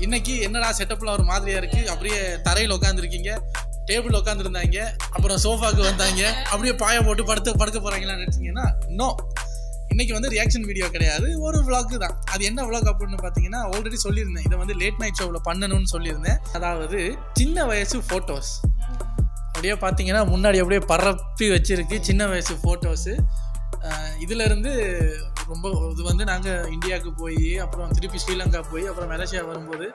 இன்னைக்கு என்னடா செட்டப்ல ஒரு மாதிரியா இருக்கு, அப்படியே தரையில் உட்காந்துருக்கீங்க, டேபிள் உட்காந்துருந்தாங்க, அப்புறம் சோஃபாக்கு வந்தாங்க, அப்படியே பாய போட்டு படுக்க போறாங்களான்னு நினைச்சீங்கன்னா நோ. இன்னைக்கு வந்து ரியாக்ஷன் வீடியோ கிடையாது, ஒரு vlog தான். அது என்ன vlog அப்படின்னு பார்த்தீங்கன்னா, ஆல்ரெடி சொல்லியிருந்தேன், இதை வந்து லேட் நைட் ஷோவில் பண்ணணும்னு சொல்லியிருந்தேன். அதாவது சின்ன வயசு ஃபோட்டோஸ் அப்படியே பார்த்தீங்கன்னா முன்னாடி அப்படியே பரப்பி வச்சிருக்கு சின்ன வயசு ஃபோட்டோஸு. இதிலேருந்து ரொம்ப இது வந்து நாங்கள் இந்தியாவுக்கு போய் அப்புறம் திருப்பி ஸ்ரீலங்கா போய் அப்புறம் மலேசியா வரும்போது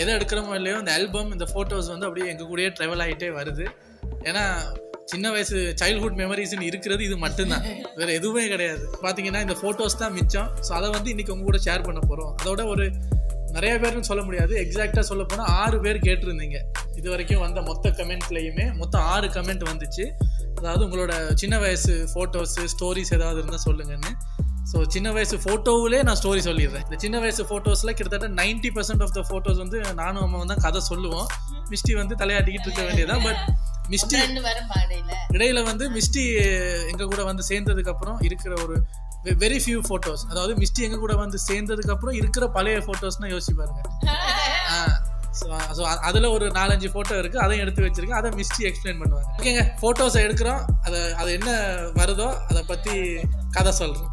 எதை எடுக்கிறோமோ இல்லையோ இந்த ஆல்பம் இந்த ஃபோட்டோஸ் வந்து அப்படியே எங்கள் கூடயே ட்ராவல் ஆகிட்டே வருது. ஏன்னா சின்ன வயசு சைல்ட்ஹுட் மெமரிஸ்ன்னு இருக்கிறது இது மட்டும்தான், வேறு எதுவுமே கிடையாது. பார்த்தீங்கன்னா இந்த ஃபோட்டோஸ் தான் மிச்சம். ஸோ அதை வந்து இன்றைக்கி உங்கள் கூட ஷேர் பண்ண போகிறோம். அதோட ஒரு நிறைய பேர்னு சொல்ல முடியாது, எக்ஸாக்டாக சொல்ல போனால் 6 பேர் கேட்டிருந்தீங்க. இது வரைக்கும் வந்த மொத்த கமெண்ட்லேயுமே மொத்தம் 6 கமெண்ட் வந்துச்சு. அதாவது உங்களோட சின்ன வயசு ஃபோட்டோஸு ஸ்டோரிஸ் ஏதாவது இருந்தால் சொல்லுங்கன்னு. ஸோ சின்ன வயசு ஃபோட்டோவிலே நான் ஸ்டோரி சொல்லிடுறேன். இந்த சின்ன வயசு ஃபோட்டோஸில் கிட்டத்தட்ட 90% ஆஃப் த ஃபோட்டோஸ் வந்து நானும் அம்மா தான் கதை சொல்லுவோம். மிஸ்டி வந்து தலையாட்டிக்கிட்டு இருக்க வேண்டியதான். பட் மிஸ்டி இடையில வந்து மிஸ்டி எங்கள் கூட வந்து சேர்ந்ததுக்கப்புறம் இருக்கிற ஒரு வெரி ஃபியூ ஃபோட்டோஸ், அதாவது மிஸ்டி எங்கள் கூட வந்து சேர்ந்ததுக்கப்புறம் இருக்கிற பழைய ஃபோட்டோஸ்னால் யோசிச்சு பாருங்க. ஸோ அதில் ஒரு 4-5 ஃபோட்டோ இருக்குது, அதையும் எடுத்து வச்சிருக்கேன். அதை மிஸ்டி எக்ஸ்பிளைன் பண்ணுவாங்க. ஓகேங்க, ஃபோட்டோஸை எடுக்கிறோம், அது என்ன வருதோ அதை பற்றி கதை சொல்கிறோம்.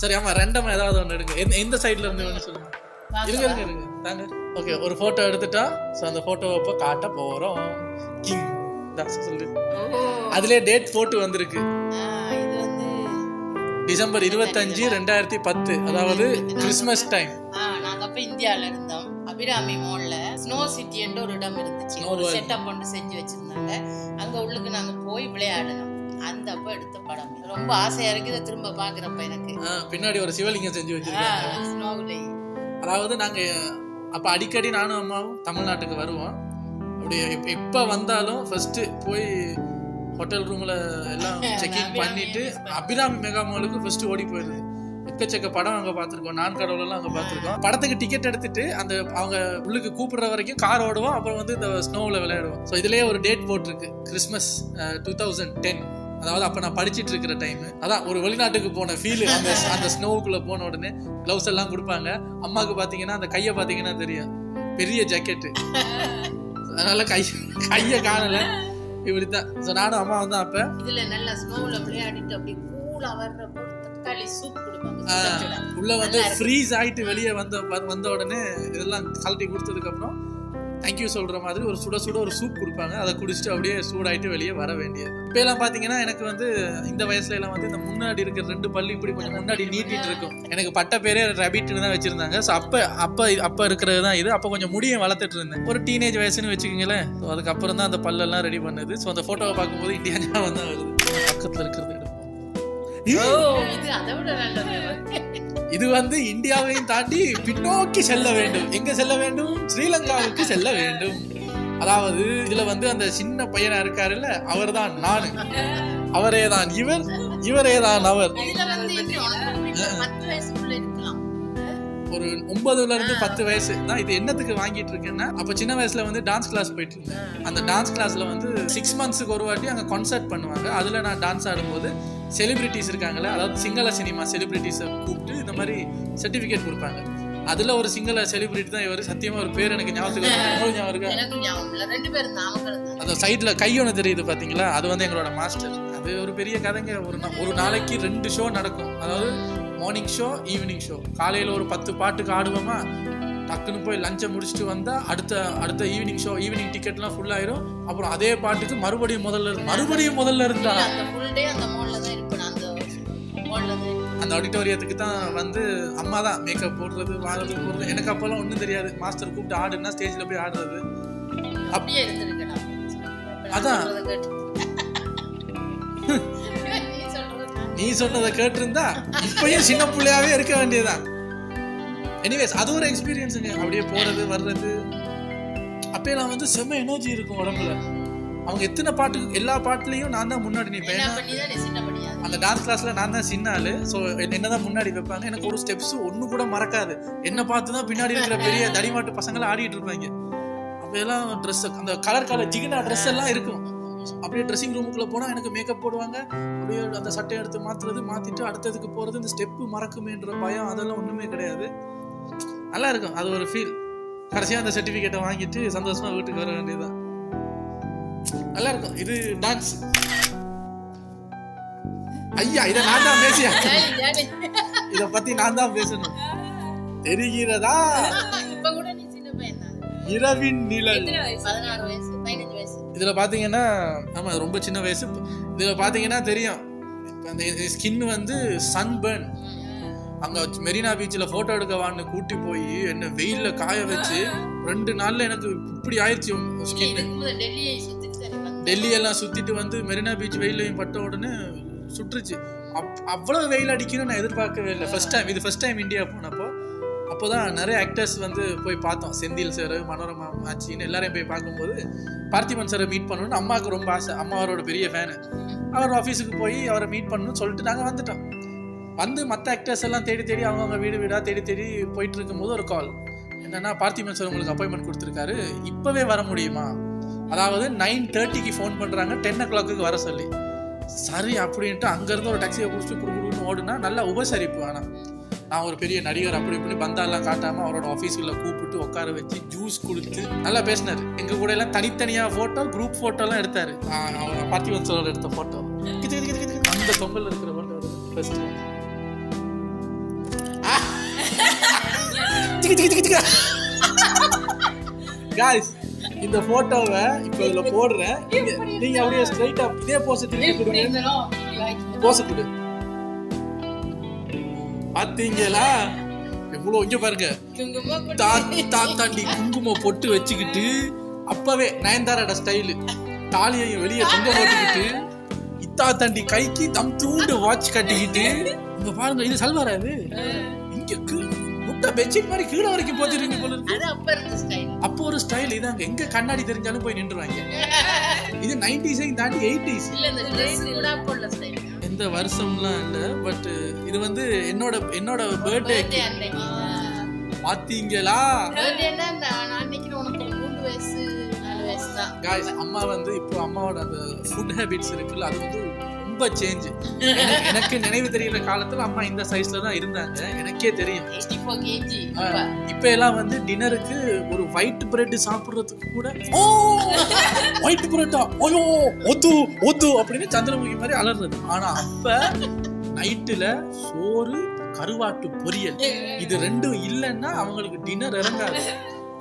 சரி, ஆமாம், ரெண்டமா ஏதாவது ஒன்று எடுங்க. எந்த சைடில் இருந்து வேணும் சொல்லுங்க. இருக்கு தாங்க. ஓகே, ஒரு ஃபோட்டோ எடுத்துட்டா. ஸோ அந்த ஃபோட்டோவை இப்போ காட்ட போகிறோம். சொல்லு, அதுலேயே டேட் போட்டு வந்திருக்கு. டிசம்பர் 25, 2010, அதாவது கிறிஸ்மஸ் டைம். நாங்க அப்ப இந்தியால இருந்தோம். அபிராமி மால்ல ஸ்னோ சிட்டி என்ற ஒரு இடம் இருந்துச்சு, ஒரு செட்டப் ஒன்று செஞ்சு வச்சிருந்தாங்க. அங்க உள்ளுக்கு நாங்க போய் விளையாடணும். அந்த அப்ப எடுத்த படம் ரொம்ப ஆசையா இருக்கு, இதை திரும்ப பாக்குறப்ப எனக்கு. பின்னாடி ஒரு சிவலிங்கம் செஞ்சு வச்சிருக்காங்க ஸ்னோவுல. அதாவது நாங்க அப்ப அடிக்கடி நானும் அம்மாவும் தமிழ்நாட்டுக்கு வருவோம். அப்படியே எப்ப வந்தாலும் ஃபர்ஸ்ட் போய் ஹோட்டல் ரூம்ல எல்லாம் செக்கிங் பண்ணிட்டு அபிராமி மெகா மாலுக்கு ஃபர்ஸ்ட் ஓடி போயிருது. எக்கச்சக்க படம் அங்கே பார்த்துருக்கோம், நான் கடவுளெல்லாம் அங்கே பார்த்துருக்கோம். படத்துக்கு டிக்கெட் எடுத்துட்டு அந்த அவங்க உள்ளுக்கு கூப்பிடுற வரைக்கும் கார் ஓடுவோம், அப்புறம் வந்து இந்த ஸ்னோவில் விளையாடுவோம். ஸோ இதுலேயே ஒரு டேட் போட்டிருக்கு, கிறிஸ்மஸ் 2010. அதாவது அப்போ நான் படிச்சுட்டு இருக்கிற டைம். அதான் ஒரு வெளிநாட்டுக்கு போன ஃபீல். அந்த ஸ்னோவுக்குள்ளே போன உடனே க்ளவுஸ் எல்லாம் கொடுப்பாங்க. அம்மாவுக்கு பார்த்தீங்கன்னா அந்த கையை பார்த்தீங்கன்னா தெரியும், பெரிய ஜாக்கெட்டு, அதனால கையை காணலை, இப்படித்தான். ஸோ நானும் அம்மா வந்து அப்போ இதில் நல்லா ஸ்னோவில் விளையாடிட்டு அப்படி கூலாக வர்றப்போ தக்காளி சூப் கொடுப்பாங்க. உள்ள வந்து ஃப்ரீஸ் ஆகிட்டு வெளியே வந்த உடனே இதெல்லாம் கழட்டி கொடுத்ததுக்கப்புறம் தேங்க்யூ சொல்கிற மாதிரி ஒரு சுட ஒரு சூப் கொடுப்பாங்க. அதை குடிச்சிட்டு அப்படியே சூடாயிட்டு வெளியே வர வேண்டியது. இப்போ எல்லாம் பார்த்தீங்கன்னா எனக்கு வந்து இந்த வயசுல எல்லாம் வந்து இந்த முன்னாடி இருக்கிற 2 பல்லு இப்படி கொஞ்சம் முன்னாடி நீட்டிட்டு இருக்கும். எனக்கு பட்ட பேரே ரபிட்னு தான் வச்சிருந்தாங்க. ஸோ அப்போ இருக்கிறது தான் இது. அப்போ கொஞ்சம் முடியும் வளர்த்துட்டு இருந்தேன், ஒரு டீனேஜ் வயசுன்னு வச்சுக்கோங்களேன். ஸோ அதுக்கப்புறம் தான் அந்த பல்லெல்லாம் ரெடி பண்ணது. ஸோ அந்த ஃபோட்டோவை பார்க்கும்போது இந்தியா ஞாபகம் தான் வருது. பக்கத்தில் இருக்கிறது இது வந்து இந்தியாவையும் தாண்டி பின்னோக்கி செல்ல வேண்டும். எங்க செல்ல வேண்டும்? ஸ்ரீலங்காவுக்கு செல்ல வேண்டும். அதாவது இதுல வந்து அந்த சின்ன பையனா இருக்காருல்ல, அவர் தான் நானு, அவரே தான் இவர், இவரே தான் அவர். ஒரு 9ல இருந்து 10 வயசு தான். இது என்னத்துக்கு வாங்கிட்டு இருக்கேன்னா, அப்ப சின்ன வயசுல வந்து டான்ஸ் கிளாஸ் போயிட்டு இருந்தேன். அந்த டான்ஸ் கிளாஸ்ல வந்து 6 மந்த்ஸுக்கு ஒரு வாட்டி அங்க கான்சர்ட் பண்ணுவாங்க. அதுல நான் டான்ஸ் ஆடும்போது செலிபிரிட்டிஸ் இருக்காங்கல்ல, அதாவது சிங்கள சினிமா செலிபிரிட்டிஸை கூப்பிட்டு இந்த மாதிரி சர்டிஃபிகேட் கொடுப்பாங்க. அதுல ஒரு சிங்கள செலிபிரிட்டி தான் இவர். சத்தியமா ஒரு பேர் எனக்கு ஞாபகத்துக்கு அந்த சைட்ல கை ஒன்று தெரியுது பாத்தீங்களா, அது வந்து எங்களோட மாஸ்டர். அது ஒரு பெரிய கதைங்க. ஒரு நாளைக்கு 2 ஷோ நடக்கும். அதாவது மார்னிங் ஷோ, ஈவினிங் ஷோ. காலையில் ஒரு 10 பாட்டுக்கு ஆடுவோமா, டக்குன்னு போய் லஞ்சை முடிச்சுட்டு வந்தா அடுத்த ஈவினிங் ஷோ, ஈவினிங் டிக்கெட்லாம் ஃபுல் ஆயிரும். அப்புறம் அதே பாட்டுக்கு மறுபடியும் முதல்ல இருந்தா அந்த ஆடிட்டோரியத்துக்கு தான் வந்து அம்மா தான் மேக்கப் போடுறது, போடுறது. எனக்கு அப்பெல்லாம் ஒன்றும் தெரியாது. மாஸ்டர் கூப்பிட்டு ஆடுனா ஸ்டேஜில் போய் ஆடுறது. அப்படியே அதான் நீ சொன்னதை கேட்டிருந்தா இப்பயும் சின்ன பிள்ளையாவே இருக்க வேண்டியதுதான். எனிவேஸ், அது ஒரு எக்ஸ்பீரியன்ஸுங்க. அப்படியே போறது வர்றது. அப்பெல்லாம் வந்து செம்ம எனர்ஜி இருக்கும் உடம்புல. அவங்க எத்தனை பாட்டுக்கு, எல்லா பாட்டுலையும் நான் தான் முன்னாடி நிற்பேன். அந்த டான்ஸ் கிளாஸ்ல நான் தான் சின்ன ஆளு. ஸோ என்னதான் முன்னாடி வைப்பாங்க. எனக்கு ஒரு ஸ்டெப்ஸ் ஒன்று கூட மறக்காது. என்ன பார்த்து தான் பின்னாடி இருக்கிற பெரிய தடிமாட்டு பசங்களாம் ஆடிட்டு இருப்பாங்க. அப்போ எல்லாம் ட்ரெஸ், அந்த கலர் ஜிகினா ட்ரெஸ் எல்லாம் இருக்கும். அப்படியே ட்ரெஸ்ஸிங் ரூமுக்குள்ள போனா எனக்கு மேக்கப் போடுவாங்க, அப்படியே அந்த சட்டையை எடுத்து மாத்திட்டு அடுத்ததுக்கு போறது, இந்த ஸ்டெப்பு மறக்குமேன்ற பயம் அதெல்லாம் ஒண்ணுமே கிடையாது. நல்லா இருக்கும், அது ஒரு ஃபீல். கடைசியா அந்த சர்டிபிகேட்டை வாங்கிட்டு சந்தோஷமா வீட்டுக்கு வர வேண்டியதுதான். நல்லா இருக்கும். இது டான்ஸ். ஐயா இதை நான் தான் பேசியா, இத பத்தி நான் தான் பேசணும் தெரிகிறதா? இரவின் நிழல் 16 வயசு 15 வயசு. இதுல பாத்தீங்கன்னா ஆமா ரொம்ப சின்ன வயசு. இதுல பாத்தீங்கன்னா தெரியும் அந்த ஸ்கின் வந்து சன்பர்ன். அங்க மெரினா பீச்ல போட்டோ எடுக்கவான்னு கூட்டி போய் என்ன வெயில்ல காய வச்சு 2 நாள்ல எனக்கு இப்படி ஆயிடுச்சு ஸ்கின். டெல்லி எல்லாம் சுத்திட்டு வந்து மெரினா பீச் வெயிலையும் பட்ட உடனே சுற்றுச்சு. அவ்வளவு வெயில் அடிக்கணும்னு நான் எதிர்பார்க்கவே இல்லை. ஃபர்ஸ்ட் டைம் இந்தியா போனப்போ அப்போதான் நிறைய ஆக்டர்ஸ் வந்து போய் பார்த்தோம். செந்தில் சார், மனோரமா ஆச்சின்னு எல்லாரையும் போய் பார்க்கும்போது பார்த்திபன் சாரை மீட் பண்ணணும்னு அம்மாவுக்கு ரொம்ப ஆசை. அம்மா அவரோட பெரிய ஃபேனு. அவர் ஆஃபீஸுக்கு போய் அவரை மீட் பண்ணணும்னு சொல்லிட்டு நாங்கள் வந்துட்டோம். வந்து மற்ற ஆக்டர்ஸ் எல்லாம் தேடி அவங்க வீடாக தேடி போயிட்டு இருக்கும்போது ஒரு கால் என்னன்னா, பார்த்திபன் சார் உங்களுக்கு அப்பாயின்மெண்ட் கொடுத்துருக்காரு, இப்போவே வர முடியுமா? அதாவது 9:30க்கு ஃபோன் பண்ணுறாங்க, 10 o'clock வர சொல்லி. சரி அப்படின்ட்டு அங்கேருந்து ஒரு டாக்ஸியை பிடிச்சிட்டு குடுக்குன்னு ஓடுனா நல்லா உபசரிப்பு. ஆனால் நான் ஒரு பெரிய நடிகர் அப்படி இப்படி பந்தாலாம் காட்டாமல் அவரோட ஆஃபீஸுக்குள்ள கூப்பிட்டு உட்கார வச்சு ஜூஸ் கொடுத்து நல்லா பேசினார். எங்கள் கூட எல்லாம் தனித்தனியாக ஃபோட்டோ, குரூப் ஃபோட்டோலாம் எடுத்தார். அவர் பார்த்திபன் சாரோட எடுத்த ஃபோட்டோ அந்த தொங்கல் இருக்கிற ஃபோட்டோ ஃபர்ஸ்ட். गाइस இந்த போட்டோவை இப்போ இதுல போடுறேன். நீங்க அப்படியே ஸ்ட்ரைட்டா இதே போஸ் திருப்பி கொடுங்க. போஸ் கொடு. பாத்தீங்களா எவ்வளவு? இங்க பாருங்க, தாத்தாண்டி குங்குமம் பொட்டு வச்சுக்கிட்டு அப்பவே நயன்தாரோட ஸ்டைலு தாலியையும் வெளியே தொங்க போட்டுக்கிட்டு இத்தா தாண்டி கைக்கு தம் தூண்டு வாட்ச் கட்டிக்கிட்டு இங்க பாருங்க. இது சல்வாரா? இது இங்க முட்டை பெட்ஷீட் மாதிரி கீழே வரைக்கும் போத்திருங்க போல இருக்கு. அப்போ ஒரு ஸ்டைல். இது அங்க எங்க கண்ணாடி தெரிஞ்சாலும் போய் நின்றுவாங்க. இது 90s தாண்டி 80s. எந்த வருஷம்லாம் இல்ல, பட் இது வந்து என்னோட பர்த்டே. பாத்தீங்களா गाइस, அம்மா வந்து இப்போ அம்மாவோட அந்த ஃபுட் ஹேபிட்ஸ் இருக்குல்ல, அது வந்து ரொம்ப சேஞ்ச். எனக்கு நினைவு தெரியுற காலத்துல அம்மா இந்த சைஸ்ல தான் இருந்தாங்க, எனக்கே தெரியும். இப்ப எல்லாம் வந்து டின்னருக்கு ஒரு ஒயிட் பிரெட் சாப்பிடுறதுக்கு கூட ஒயிட் பிரெட்டா ஐயோ ஒத்து அப்படின்னு சந்திரமுகி மாதிரி அலறது. ஆனா அப்ப நைட்டுல சோறு, கருவாட்டு பொரியல், இது ரெண்டும் இல்லைன்னா அவங்களுக்கு டின்னர் இறங்காது.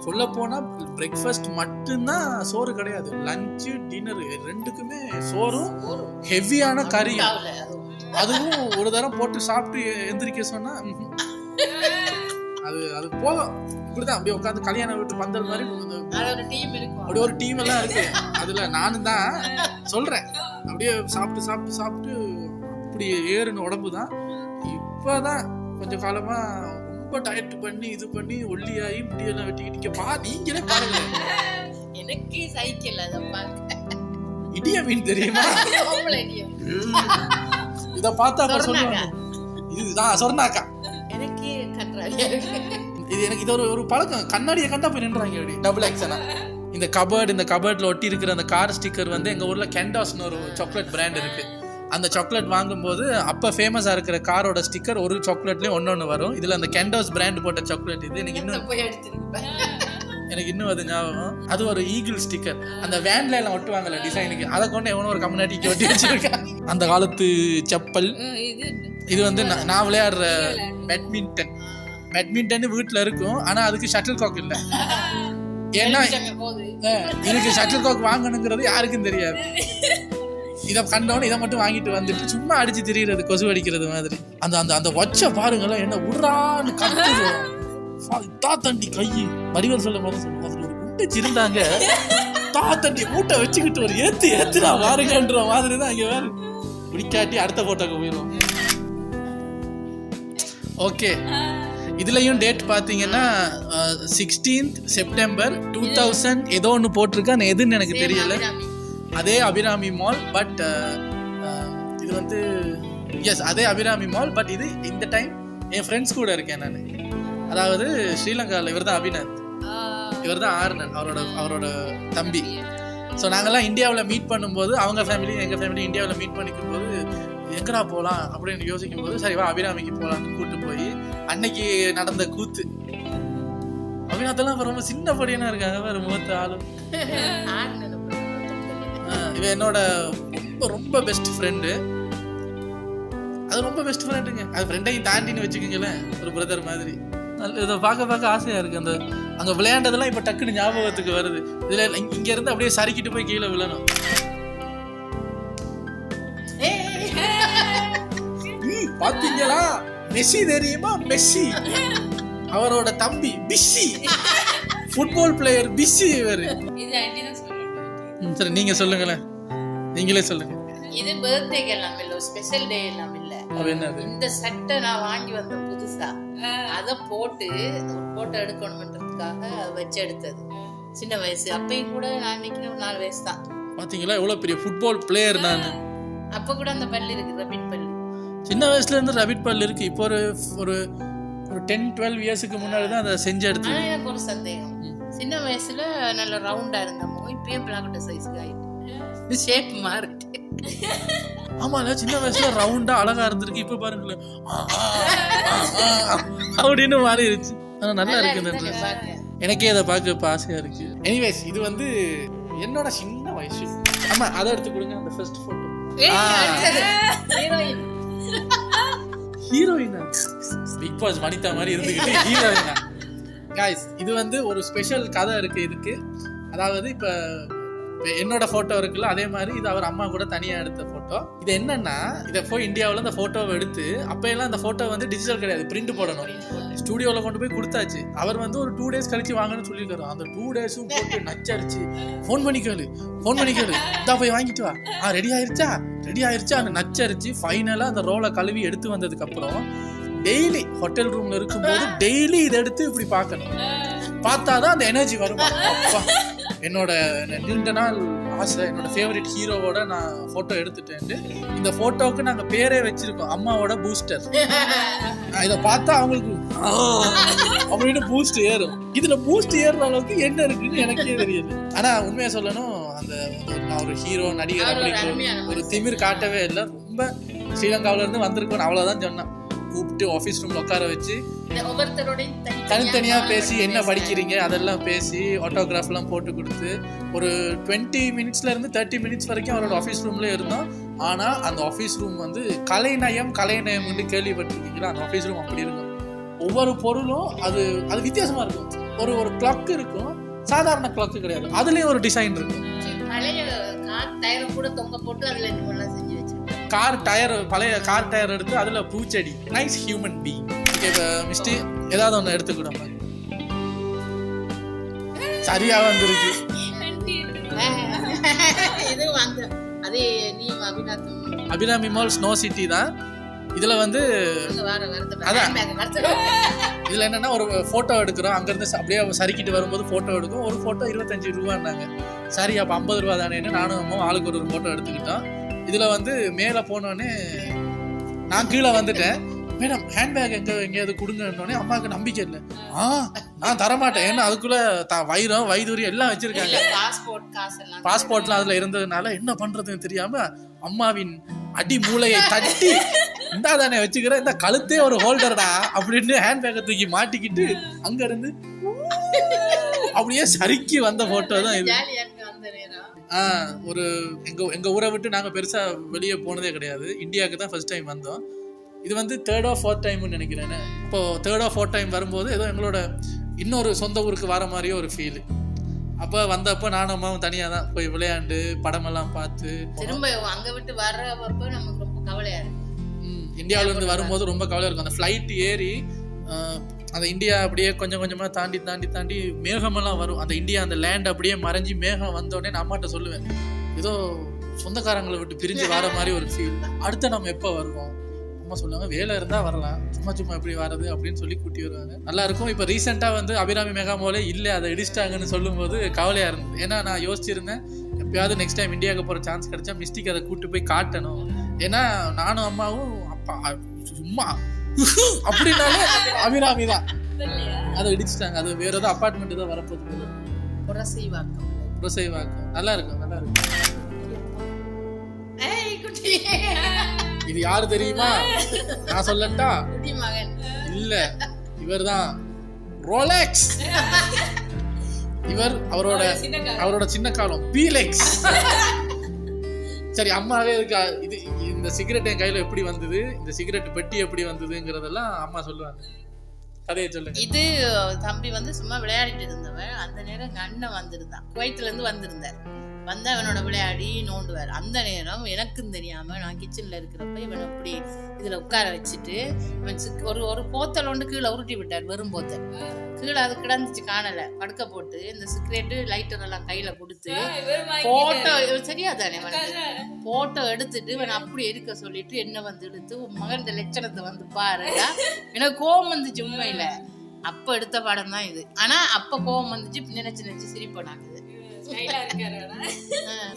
சொல்ல போனா பிரேக்ஃபாஸ்ட் மட்டும்தான் சோறு கிடையாது, லஞ்சு டின்னர் ரெண்டுக்குமே சோறும் ஹெவியான கறியும். அதுவும் ஒரு தரம் போட்டு சாப்பிட்டு எந்திரிக்க சொன்னா அது போதும். இப்படிதான் அப்படியே உட்காந்து கல்யாண வீட்டு பந்தல் மாதிரி அப்படியே ஒரு டீம் எல்லாம் இருக்கு. அதுல நானும் தான் சொல்றேன். அப்படியே சாப்பிட்டு அப்படி ஏறுன உடம்பு தான். இப்பதான் கொஞ்சம் காலமா ரொம்ப டயட் பண்ணி இது பண்ணி ஒல்லியாகி முடியெல்லாம் வெட்டிக்கிட்டு நீங்களே பாருங்க. எனக்கு சைக்கிள் இடிய மீன் தெரியுமா? இத பார்த்தா சொல்லுவாங்க இதுதான் சொன்னாக்கா. எனக்கு இது எனக்கு இது ஒரு பழக்கம். கண்ணாடியை கண்டா போய் நின்றாங்க அப்படி டபுள் ஆக்ஷனா. இந்த கபர்ட்ல ஒட்டி இருக்கிற அந்த கார் ஸ்டிக்கர் வந்து எங்க ஊர்ல கெண்டாஸ்னு ஒரு சாக்லேட் பிராண்ட் இருக்கு. அந்த சாக்லேட் வாங்கும்போது அப்போ ஃபேமஸாக இருக்கிற காரோட ஸ்டிக்கர் ஒரு சாக்லேட்லேயும் ஒன்று வரும். இதில் அந்த கெண்டாஸ் பிராண்ட் போட்ட சாக்லேட் இது. எனக்கு இன்னும் அது ஞாபகம். அது ஒரு ஈகிள் ஸ்டிக்கர். அந்த வேன்ல எல்லாம் ஒட்டுவாங்கல்ல டிசைனுக்கு, அதை கொண்டு எவனோ ஒரு கம்யூனிட்டிக்கு ஒட்டி வச்சிருக்கேன். அந்த காலத்து செப்பல். இது வந்து நான் விளையாடுற பேட்மிண்டன் வீட்டில் இருக்கும். ஆனால் அதுக்கு ஷட்டில் காக் இல்லை. ஏன்னா எனக்கு ஷட்டில் காக் வாங்கணுங்கிறது யாருக்கும் தெரியாது. இதை கண்டவன இதை மட்டும் வாங்கிட்டு வந்துட்டு சும்மா அடிச்சு திரியிறது, கொசு அடிக்கிறது மாதிரி. அந்த அந்த அந்த வச்ச பாருங்களேன், என்ன உடுறான்னு கத்துது. தாத்தண்டி கையி வடிவல் சொல்லும் போது சொல்லுவோம், அதுல ஒரு குண்டச்சி இருந்தாங்க. தாத்தண்டி மூட்டை வச்சுக்கிட்டு ஒரு ஏத்துனா பாருங்கன்ற மாதிரி தான். இங்க வேறு பிடிக்காட்டி அடுத்த போட்டோக்கு போயிடும். ஓகே, இதுலயும் டேட் பாத்தீங்கன்னா 16th September 2000 ஏதோ ஒன்று போட்டிருக்கேன். எதுன்னு எனக்கு தெரியல. அதே அபிராமி மால். பட் இது வந்து எஸ் அதே அபிராமி மால். பட் இது இந்த டைம் என் ஃப்ரெண்ட்ஸ் கூட இருக்கேன் நான். அதாவது ஸ்ரீலங்காவில் இவர் தான் அபிநந்த், இவர் தான் ஆர்னன், அவரோட தம்பி. ஸோ நாங்கள்லாம் இந்தியாவில் மீட் பண்ணும்போது அவங்க ஃபேமிலி எங்கள் ஃபேமிலி இந்தியாவில் மீட் பண்ணிக்கும் போது எங்கடா போகலாம் அப்படின்னு யோசிக்கும் போது சரி வா அபிராமிக்கு போகலான்னு கூப்பிட்டு போய் அன்னைக்கு நடந்த கூத்து. அபிநாத்தெல்லாம் ரொம்ப சின்ன படியனா இருக்காங்க வேறு முகத்து ஆளும். இவன் என்னோட ரொம்ப ரொம்ப பெஸ்ட் ஃப்ரெண்டு. அது ரொம்ப பெஸ்ட் ஃப்ரெண்டுங்க. அது ஃப்ரெண்டையும் தாண்டின்னு வச்சுக்கோங்களேன், ஒரு பிரதர் மாதிரி. இதை பார்க்க ஆசையாக இருக்குது. அந்த அங்கே விளையாண்டதெல்லாம் இப்போ டக்குன்னு ஞாபகத்துக்கு வருது. இதில் இங்கேருந்து அப்படியே சறுக்கிட்டு போய் கீழே விழணும். பாத்தீங்களா, மெஸ்ஸி தெரியுமா? மெஸ்ஸி அவரோட தம்பி பிஸ்ஸி, ஃபுட்பால் பிளேயர் பிஸ்ஸி இவரு. சரி நீங்க சொல்லுங்களேன், நீங்களே சொல்லுங்க. இது பர்த்டேக்கு எல்லாம் இல்ல, ஸ்பெஷல் டே எல்லாம் இல்ல. என்னது? இந்த சட்டை நான் வாங்கி வந்த புதுசா, அத போட்டு ஒரு போட்டோ எடுக்கணும்ன்றதுக்காக வச்சு எடுத்தது. சின்ன வயசு அப்பயும் கூட நான் நினைக்கிறேன் 4 வயசு தான். பாத்தீங்களா எவ்வளவு பெரிய ஃபுட்பால் பிளேயர் நான். அப்ப கூட அந்த பல்லு இருக்கு, ரபிட் பல்லு. சின்ன வயசுல இருந்து ரபிட் பல்லு இருக்கு. இப்போ ஒரு 10-12 இயர்ஸ்க்கு முன்னாடி தான் அதை செஞ்சு எடுத்து. எனக்கு ஒரு சந்தேகம், சின்ன வயசுல நல்ல ரவுண்டா இருந்தமோ இப்பயும் பிளாக்கட்ட சைஸ்க்கு ஆயிட்டு ஷேப் மாறிட்டு. ஆமால, சின்ன வயசுல ரவுண்டா அழகா இருந்திருக்கு, இப்ப பாருங்களேன் அப்படின்னு மாறிடுச்சு. ஆனா நல்லா இருக்கு. எனக்கே அதை பார்க்க இப்ப ஆசையா இருக்கு. எனிவேஸ், இது வந்து என்னோட சின்ன வயசு. ஆமா, அதை எடுத்து கொடுங்க. அந்த ஃபர்ஸ்ட் போட்டோ ஹீரோயினா, பிக் பாஸ் வனிதா மாதிரி இருந்துகிட்டு ஹீரோயினா. காய்ஸ், இது வந்து ஒரு ஸ்பெஷல் கதை இருக்கு இதுக்கு. அதாவது இப்ப என்னோட போட்டோ இருக்குல்ல, அதே மாதிரி இது அவர் அம்மா கூட தனியா எடுத்த போட்டோ. இது என்னன்னா, இதை போய் இந்தியாவில் அந்த போட்டோவை எடுத்து, அப்ப எல்லாம் அந்த போட்டோ வந்து டிஜிட்டல் கிடையாது, பிரிண்ட் போடணும். ஸ்டுடியோவில் கொண்டு போய் கொடுத்தாச்சு. அவர் வந்து ஒரு 2 days கழிச்சு வாங்கன்னு சொல்லியிருக்காரு. அந்த 2 days போட்டு நச்சரிச்சு ஃபோன் பண்ணிக்கலு இதா போய் வாங்கிட்டு வா, ரெடி ஆயிருச்சா அந்த நச்சரிச்சு ஃபைனலாக அந்த ரோலை கழுவி எடுத்து வந்ததுக்கு அப்புறம் டெய்லி ஹோட்டல் ரூம்ல இருக்கும்போது டெய்லி இதை எடுத்து இப்படி பார்க்கணும். பார்த்தாதான் அந்த எனர்ஜி வரும். அப்பா, என்னோட நீண்ட நாள் ஆசை, என்னோட ஃபேவரட் ஹீரோவோட நான் போட்டோ எடுத்துட்டேன். இந்த போட்டோவுக்கு நாங்க பேரே வச்சிருக்கோம், அம்மாவோட பூஸ்டர். இதை பார்த்தா அவங்களுக்கு அப்படின்னு பூஸ்ட் ஏறும். இதுல பூஸ்ட் ஏறுற அளவுக்கு என்ன இருக்குன்னு எனக்கே தெரியுது. ஆனா உண்மையா சொல்லணும், அந்த ஒரு ஹீரோ நடிகர் அப்படின்னு ஒரு திமிர் காட்டவே இல்லை. ரொம்ப ஸ்ரீலங்காவில இருந்து வந்திருக்கோம் அவ்வளவுதான் சொன்னான். கூப்பிட்டு ஆஃபீஸ் ரூம்ல உட்கார வச்சு தனித்தனியா பேசி என்ன படிக்கிறீங்க அதெல்லாம் பேசி ஆட்டோகிராஃப் எல்லாம் போட்டு கொடுத்து ஒரு 20 minutesல இருந்து 30 minutes வரைக்கும் அவரோட ஆஃபீஸ் ரூம்ல இருந்தோம். ஆனா அந்த ஆஃபீஸ் ரூம் வந்து கலைநயம் கேள்விப்பட்டிருக்கீங்களா? அந்த ஆஃபீஸ் ரூம் அப்படி இருக்கும். ஒவ்வொரு பொருளும் அது வித்தியாசமா இருக்கும். ஒரு கிளாக் இருக்கும், சாதாரண கிளாக் கிடையாது, அதுலயும் ஒரு டிசைன் இருக்கும். பழைய கார் டயர் எடுத்து அதுல பூச்செடி, நைஸ் ஹியூமன் பீயிங். ஓகே மிஸ்டி, ஏதாவது ஒண்ணு எடுத்துக்கூடாம சரியா வந்திருக்கு. அபிராமி மால் ஸ்னோ சிட்டி தான். இதுல வந்து இதுல என்னன்னா, ஒரு போட்டோ எடுக்கிறோம், அங்க இருந்து அப்படியே சறுக்கிட்டு வரும்போது போட்டோ எடுக்கும். ஒரு போட்டோ 25 ரூபான்னாங்க. சரி அப்ப 50 ரூபா தானேன்னு நானும் அம்மா ஆளுக்கு ஒரு போட்டோ எடுத்துக்கிட்டோம். இதுல வந்து மேல போனோடனே நான் கீழே வந்துட்டேன். மேடம் ஹேண்ட்பேக் எங்கேயாவது கொடுங்கன்னே அம்மாவுக்கு நம்பிக்கை இல்லை. நான் தரமாட்டேன், ஏன்னா அதுக்குள்ள வைரம் வைதூரியம் எல்லாம் வச்சிருக்காங்க. பாஸ்போர்ட்லாம் அதுல இருந்ததுனால என்ன பண்றதுன்னு தெரியாம அம்மாவின் அடி மூளையை தட்டி இந்தா தானே வச்சுக்கிறேன், இந்த கழுத்தே ஒரு ஹோல்டர்டா அப்படின்னு ஹேண்ட்பேக்கை தூக்கி மாட்டிக்கிட்டு அங்க இருந்து அப்படியே சறுக்கி வந்த போட்டோ தான் இது. ஒரு எங்க ஊரை விட்டு நாங்க பெருசா வெளியே போனதே கிடையாது. இந்தியாவுக்கு தான் ஃபர்ஸ்ட் டைம் வந்தோம். இது வந்து 3rd or 4th டைம்னு நினைக்கிறேன். இப்போ 3rd or 4th டைம் வரும்போது ஏதோ எங்களோட இன்னொரு சொந்த ஊருக்கு வர மாதிரியே ஒரு ஃபீல். அப்போ வந்தப்போ நானும் அம்மாவும் தனியாக தான் போய் விளையாண்டு படமெல்லாம் பார்த்து திரும்ப அங்க விட்டு வர்றப்போ நமக்கு ரொம்ப கவலையா இருக்கு. இந்தியாவில இருந்து வரும்போது ரொம்ப கவலையா இருக்கும். அந்த ஃப்ளைட் ஏறி அந்த இந்தியா அப்படியே கொஞ்சம் கொஞ்சமா தாண்டி மேகமெல்லாம் வரும். அந்த இந்தியா அந்த லேண்ட் அப்படியே மறைஞ்சி மேகம் வந்தோடனே நான் அம்மாட்ட சொல்லுவேன், ஏதோ சொந்தக்காரங்களை விட்டு பிரிஞ்சு வர மாதிரி ஒரு ஃபீல். அடுத்து நம்ம எப்போ வருவோம்? அம்மா சொல்லுவாங்க, வேலை இருந்தா வரலாம், சும்மா எப்படி வர்றது அப்படின்னு சொல்லி கூட்டி வருவாங்க. நல்லா இருக்கும். இப்போ ரீசெண்டாக வந்து அபிராமி மெகா மாலே இல்லை, அதை இடிச்சிட்டாங்கன்னு சொல்லும்போது கவலையா இருந்தது. ஏன்னா நான் யோசிச்சிருந்தேன், எப்பயாவது நெக்ஸ்ட் டைம் இந்தியாவுக்கு போகிற சான்ஸ் கிடைச்சா மிஸ்டிக்கு அதை கூட்டு போய் காட்டணும். ஏன்னா நானும் அம்மாவும் அப்பா சும்மா அப்படின்னாலே அபிராமி தான். அதை இடிச்சிட்டாங்க. அது வேற ஏதோ அப்பார்ட்மெண்ட் தான் வரப்போகுது, புரசைவாக்கம். நல்லா இருக்கும் நல்லா இருக்கும். ஏய் குட்டி இது யாரு தெரியுமா? நான் சொல்லட்டா? குட்டி மகன் இல்ல, இவர்தான் ரோலெக்ஸ். இவர் அவரோட சின்ன காலம் பீலெக்ஸ். சரி, அம்மாவே இருக்கா. இது இந்த சிகரெட் என் கையில எப்படி வந்தது, இந்த சிகரெட் பெட்டி எப்படி வந்ததுங்கிறதெல்லாம் அம்மா சொல்லுவாங்க. கதையை சொல்லுங்க. இது தம்பி வந்து சும்மா விளையாடிட்டு இருந்தவன். அந்த நேரம் எங்க அண்ணன் வந்திருந்தான், குவைத்துல இருந்து வந்திருந்தார். வந்து அவனோட விளையாடி நோண்டுவார். அந்த நேரம் எனக்கும் தெரியாம நான் கிச்சன்ல இருக்கிறப்ப இவன் இப்படி இதுல உட்கார வச்சுட்டு ஒரு போத்தல் ஒன்று கீழே உருட்டி விட்டார். வெறும் போத்தல் கீழே அது கிடந்துச்சு, காணல. படுக்க போட்டு இந்த சிகரெட்டு லைட்டர் எல்லாம் கையில கொடுத்து போட்டோ, சரியா தானே போட்டோ எடுத்துட்டு இவன் அப்படி எடுக்க சொல்லிட்டு என்ன வந்து எடுத்து மகன் லட்சணத்தை வந்து பாருடா. எனக்கு கோபம் வந்துச்சு உண்மையில. அப்ப எடுத்த படம் தான் இது. ஆனா அப்ப கோபம் வந்துச்சு, நினைச்சு சிரிப்போம் நாங்க.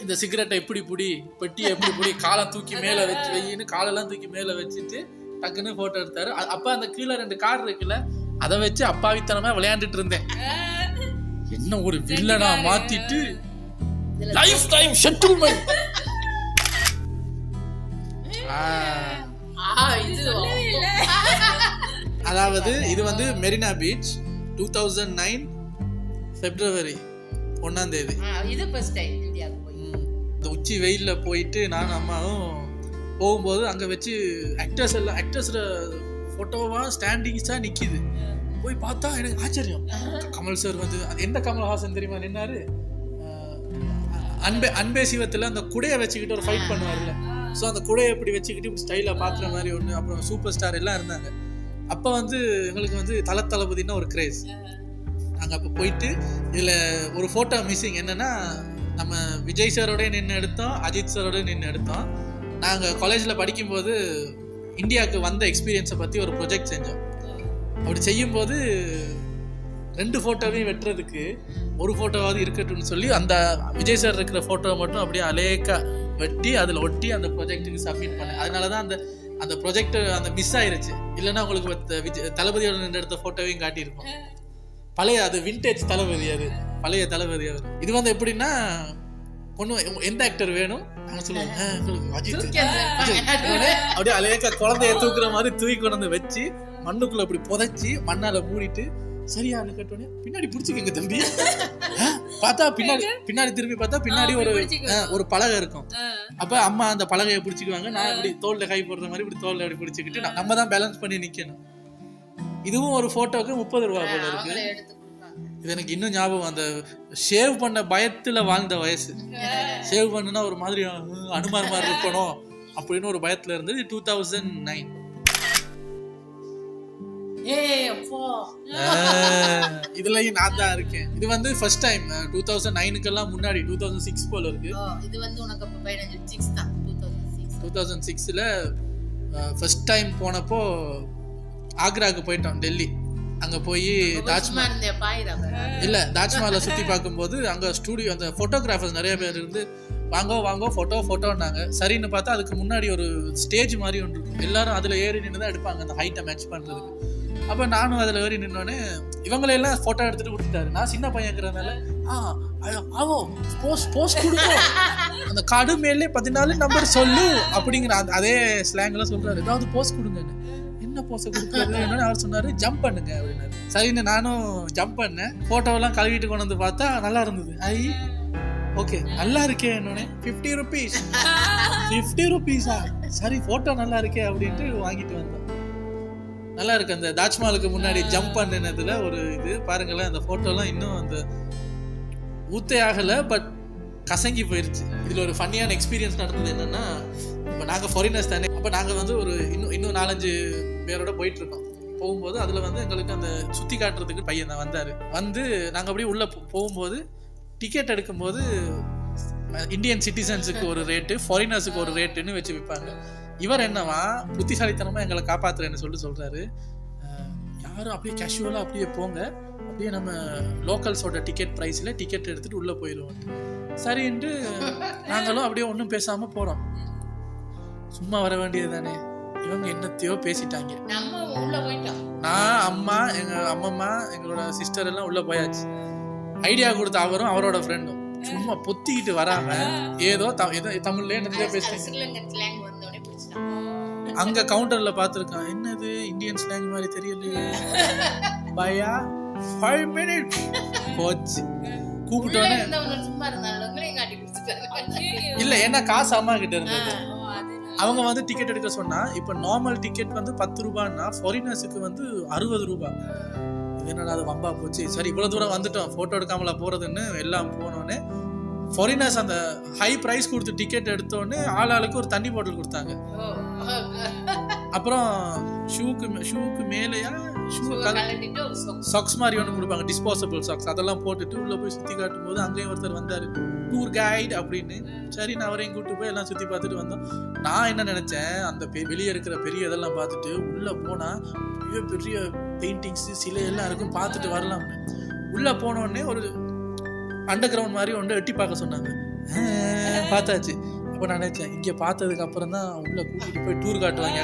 இந்த சிகரெட்டை எப்படி புடி, பெட்டியை எப்படி புடி, காலை தூக்கி மேல வச்சு வையின்னு காலெல்லாம் தூக்கி மேல வச்சுட்டு டக்குன்னு போட்டோ எடுத்தாரு. அப்ப அந்த கீழே 2 கார் இருக்குல்ல, அதை வச்சு அப்பாவித்தனமா விளையாண்டுட்டு இருந்தேன். என்ன ஒரு வில்லனா மாத்திட்டு லைஃப் டைம் செட்டில்மென்ட். அதாவது இது வந்து மெரினா பீச் 2009 February 1ஆம் தேதி. இது ஃபர்ஸ்ட் டைம் இந்தியாவுக்கு போய் இந்த உச்சி வெயில்ல போயிட்டு நானும் அம்மாவும் போகும்போது அங்க வச்சு ஆக்டர்ஸோட போட்டோவா ஸ்டாண்டிங்ஸா நிக்குது. போய் பார்த்தா எனக்கு ஆச்சரியம். கமல் சார் வந்து எந்த கமல்ஹாசன் தெரியுமா நின்னாரு? அன்பே சிவத்துல அந்த குடையை வச்சுக்கிட்டு ஒரு ஃபைட் பண்ணுவார்ல. ஸோ அந்த குடையை எப்படி வச்சுக்கிட்டு இப்படி ஸ்டைலாக பார்க்குற மாதிரி ஒன்று. அப்புறம் சூப்பர் ஸ்டார் எல்லாம் இருந்தாங்க. அப்போ வந்து எங்களுக்கு வந்து தளபதினா ஒரு கிரேஸ். நாங்கள் அப்போ போயிட்டு இதில் ஒரு ஃபோட்டோ மிஸ்ஸிங். என்னென்னா, நம்ம விஜய் சாரோடய நின்று எடுத்தோம், அஜித் சாரோடய நின்று எடுத்தோம். நாங்கள் காலேஜில் படிக்கும்போது இந்தியாவுக்கு வந்த எக்ஸ்பீரியன்ஸை பற்றி ஒரு ப்ரொஜெக்ட் செஞ்சோம். அப்படி செய்யும்போது 2 ஃபோட்டோவையும் வெட்டுறதுக்கு ஒரு ஃபோட்டோவாவது இருக்கட்டும்னு சொல்லி அந்த விஜய் சார் இருக்கிற ஃபோட்டோவை மட்டும் அப்படியே அலேக்கா வெட்டி அதில் ஒட்டி அந்த ப்ரொஜெக்ட்டுக்கு சப்மிட் பண்ணேன். அதனால தான் அந்த ப்ரொஜெக்ட் அந்த மிஸ் ஆயிருச்சு. இல்லைன்னா உங்களுக்கு தளபதியோட நின்று எடுத்த ஃபோட்டோவையும் காட்டியிருக்கோம். பழைய அது விண்டேஜ் தளபதி, அது பழைய தளபதி அவர். இது வந்து எப்படின்னா, எந்த ஆக்டர் வேணும் நாங்கள் சொல்லுவோம், அஜித் அப்படியே அலேக்கா குழந்தைய தூக்குற மாதிரி தூக்கி கொண்டு வந்து வச்சு மண்ணுக்குள்ள அப்படி புதைச்சி மண்ணால மூடிட்டு சரியா கட்டோன்னே பின்னாடி பிடிச்சிக்கங்க தம்பி. பார்த்தா பின்னாடி திரும்பி பார்த்தா பின்னாடி ஒரு பலகை இருக்கும். அப்ப அம்மா அந்த பலகையை பிடிச்சிக்குவாங்க. நான் இப்படி தோல்ல கை போடுற மாதிரி இப்படி தோல்ல அப்படி பிடிச்சிக்கிட்டு நம்ம தான் பேலன்ஸ் பண்ணி நிக்கணும். இதுவும் ஒரு போட்டோக்கு 30 ரூபா போல இருக்கு. இது எனக்கு இன்னும் ஞாபகம். அந்த ஷேவ் பண்ண பயத்துல வாழ்ந்த வயசு. ஷேவ் பண்ணுனா ஒரு மாதிரி அனுமார் மாதிரி இருக்கணும் அப்படின்னு ஒரு பயத்துல இருந்தது. 2009. இதுலயும் நான் தான் இருக்கேன். இது வந்து ஃபர்ஸ்ட் டைம் 2009க்கெல்லாம் முன்னாடி 2006 போல இருக்கு. இது வந்து உனக்கு அப்ப 2006 தான். 2006ல ஃபர்ஸ்ட் டைம் போனப்போ ஆக்ராக்கு போயிட்டோம், டெல்லி. அங்க போய் தாஜ்மஹாலை சுத்தி பார்க்கும்போது அங்க ஸ்டூடியோ, அந்த போட்டோகிராஃபர்ஸ் நிறைய பேர் இருந்து வாங்க போட்டோன்னாங்க. சரின்னு பார்த்தா அதுக்கு முன்னாடி ஒரு ஸ்டேஜ் மாதிரி ஒன்று இருக்கும். எல்லாரும் அதுல ஏறி நின்று தான் எடுப்பாங்க அந்த ஹைட்டை மேட்ச் பண்றதுக்கு. அப்ப நானும் அதுல ஏறி நின்னோடனே இவங்களெல்லாம் போட்டோ எடுத்துட்டு விட்டுட்டாரு. நான் சின்ன பையங்கிறதுனால போஸ்ட் கொடுக்கும், அந்த காடு மேலே 14 நம்பர் சொல்லு அப்படிங்கிற அதே ஸ்லாங்ல சொல்றாரு. ஏதாவது போஸ்ட் கொடுங்கன்னு. என்ன போஸ்ட் கொடுக்குறது என்னன்னு அவர் சொன்னாரு, ஜம்ப் பண்ணுங்க அப்படின்னாரு. சரின்னு நானும் ஜம்ப் பண்ணேன். போட்டோவெல்லாம் கழுவிட்டு கொண்டு வந்து பார்த்தா நல்லா இருந்தது. ஓகே நல்லா இருக்கே. என்னன்னு 50 rupees. 50 rupees-ஆ? சரி போட்டோ நல்லா இருக்கே அப்படின்ட்டு வாங்கிட்டு வந்தோம். நல்லா இருக்கு. அந்த தாஜ்மஹாலுக்கு முன்னாடி ஜம்ப் பண்ணினதுல ஒரு இது பாருங்களேன். அந்த போட்டோலாம் இன்னும் அந்த ஊத்தே ஆகலை, பட் கசங்கி போயிருச்சு. இதுல ஒரு ஃபன்னியான எக்ஸ்பீரியன்ஸ் நடந்தது. என்னன்னா, இப்போ நாங்கள் ஃபாரினர்ஸ் தானே. அப்போ நாங்கள் வந்து ஒரு இன்னும் 4-5 பேரோட போயிட்டு இருக்கோம். போகும்போது அதுல வந்து எங்களுக்கு அந்த சுத்தி காட்டுறதுக்கு பையன் தான் வந்தாரு. வந்து நாங்கள் அப்படியே உள்ள போகும்போது டிக்கெட் எடுக்கும்போது இந்தியன் சிட்டிசன்ஸுக்கு ஒரு ரேட்டு, ஃபாரினர்ஸுக்கு ஒரு ரேட்டுன்னு வச்சு விற்பாங்க. இவர் என்னவா புத்திசாலித்தனமா எங்களை காப்பாத்துறேன்னு சொல்றாரு. யாரும் அப்படியே கேஷுவலா அப்படியே போங்க, அப்படியே நம்ம லோக்கல்ஸோட டிக்கெட் பிரைஸ்ல டிக்கெட் எடுத்துட்டு உள்ள போயிடுவோம். சரின்ட்டு நாங்களும் அப்படியே ஒன்றும் பேசாம போறோம். சும்மா வர வேண்டியது தானே. இவங்க என்னத்தையோ பேசிட்டாங்க. நான் அம்மா எங்க அம்மம்மா எங்களோட சிஸ்டர் எல்லாம் உள்ள போயாச்சு. ஐடியா கொடுத்த அவரும் அவரோட ஃப்ரெண்டும் சும்மா பொத்திக்கிட்டு வராம ஏதோ தமிழ்ல நிறைய பேசுறேன். ஸ்ரீலங்கன் ஸ்லாங் வந்தோடனே பிடிச்சிட்டான். அங்க கவுண்டர்ல பாத்துருக்கான், என்னது இந்தியன் ஸ்லாங் மாதிரி தெரியலையே, பயா 5 minutes போச்சு. கூப்பிட்டோன்னே சும்மா இருந்தாலும் காட்டி பிடிச்சிட்டாங்க. இல்ல ஏன்னா காசு அம்மா கிட்ட இருந்தது. அவங்க வந்து டிக்கெட் எடுக்க சொன்னா, இப்ப நார்மல் டிக்கெட் வந்து 10 ரூபான்னா ஃபாரினர்ஸுக்கு வந்து 60 ரூபாய். என்னடா அது வம்பா போச்சு, சரி இவ்வளவு தூரம் வந்துட்டோம் போட்டோ எடுக்காமல போறதுன்னு எல்லாம் போனோடனே ஃபாரினர்ஸ் அந்த ஹை பிரைஸ் கொடுத்து டிக்கெட் எடுத்தோடனே ஆளாளுக்கு ஒரு தண்ணி பாட்டில் கொடுத்தாங்க. அப்புறம் ஷூக்கு மேலேயா சாக்ஸ் மாதிரி ஒன்று கொடுப்பாங்க, டிஸ்போசபிள் சாக்ஸ். அதெல்லாம் போட்டுட்டு உள்ள போய் சுத்தி காட்டும் போது அங்கேயும் ஒருத்தர் வந்தாரு, டூர் கைட் அப்படின்னு. சரி நான் அவரையும் கூப்பிட்டு போய் எல்லாம் சுத்தி பார்த்துட்டு வந்தோம். நான் என்ன நினைச்சேன், அந்த வெளியே இருக்கிற பெரிய இதெல்லாம் பார்த்துட்டு உள்ள போனா பெரிய பெயிண்டிங்ஸ் சிலை எல்லாம் இருக்கும், பார்த்துட்டு வரலாம். உள்ள போனோடனே ஒரு அண்டர் கிரவுண்ட் மாதிரி ஒன்று எட்டி பார்க்க சொன்னாங்க. பார்த்தாச்சு. அப்போ நான் நினைச்சேன், இங்க பார்த்ததுக்கு அப்புறம் தான் உள்ள கூட்டிட்டு போய் டூர் காட்டுவாங்க.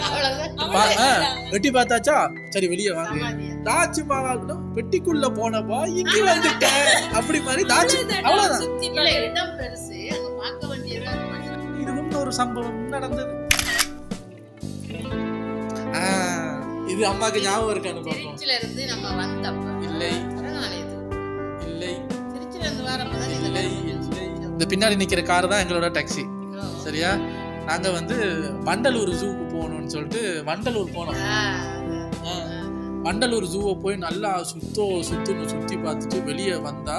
வெட்டி பார்த்தாச்சா, சரி வெளியே வாங்க. தாஜ்மஹால் பெட்டிக்குள்ள போனப்பா இங்க வந்துட்டேன் அப்படி மாதிரி அவ்வளவுதான். இதுவும் ஒரு சம்பவம் நடந்தது. இது அம்மாக்கு ஞாபகம் இருக்கான்னு பார்ப்போம். இருந்து நம்ம வந்தப்ப இல்லை இல்லை இல்லை, இந்த பின்னாடி நிக்கிற கார் தான் எங்களோட டாக்ஸி. சரியா, நாங்க வந்து வண்டலூர் ஜூக்கு போகணும்னு சொல்லிட்டு வண்டலூர் போனோம். வண்டலூர் ஜூவை போய் நல்லா சுத்தி பார்த்துட்டு வெளியே வந்தா